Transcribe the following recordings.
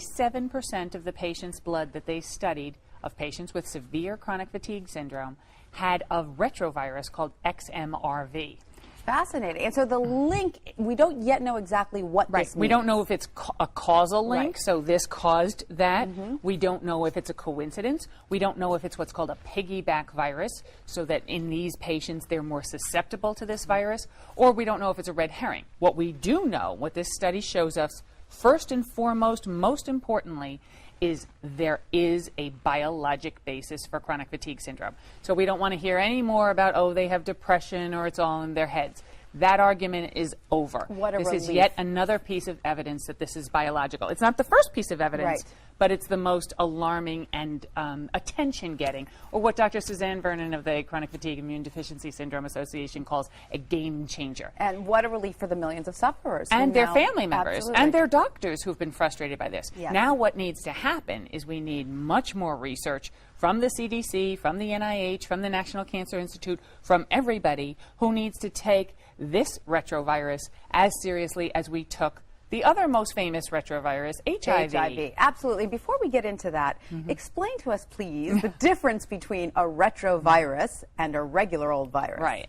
57% of the patients' blood that they studied of patients with severe chronic fatigue syndrome had a retrovirus called XMRV. Fascinating. And so the link, we don't yet know exactly what this means. We don't know if it's a causal link, Right. so this caused that. We don't know if it's a coincidence. We don't know if it's what's called a piggyback virus, so that in these patients they're more susceptible to this virus, or we don't know if it's a red herring. What we do know, what this study shows us, first and foremost, most importantly, is there is a biologic basis for chronic fatigue syndrome. So we don't want to hear any more about, oh, they have depression or it's all in their heads. That argument is over. What a This is relief. yet another piece of evidence that this is biological. It's not the first piece of evidence, Right. but it's the most alarming and attention-getting, or what Dr. Suzanne Vernon of the Chronic Fatigue Immune Deficiency Syndrome Association calls a game changer. And what a relief for the millions of sufferers. who And their now- family members Absolutely. and their doctors who've been frustrated by this. Yes. Now what needs to happen is we need much more research from the CDC, from the NIH, from the National Cancer Institute, from everybody who needs to take this retrovirus as seriously as we took the other most famous retrovirus, HIV. HIV. Absolutely. Before we get into that, explain to us, please, the difference between a retrovirus and a regular old virus. Right.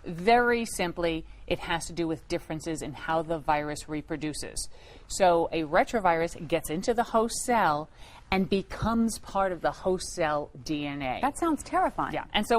Very simply, it has to do with differences in how the virus reproduces. So a retrovirus gets into the host cell and becomes part of the host cell DNA. That sounds terrifying. Yeah. And so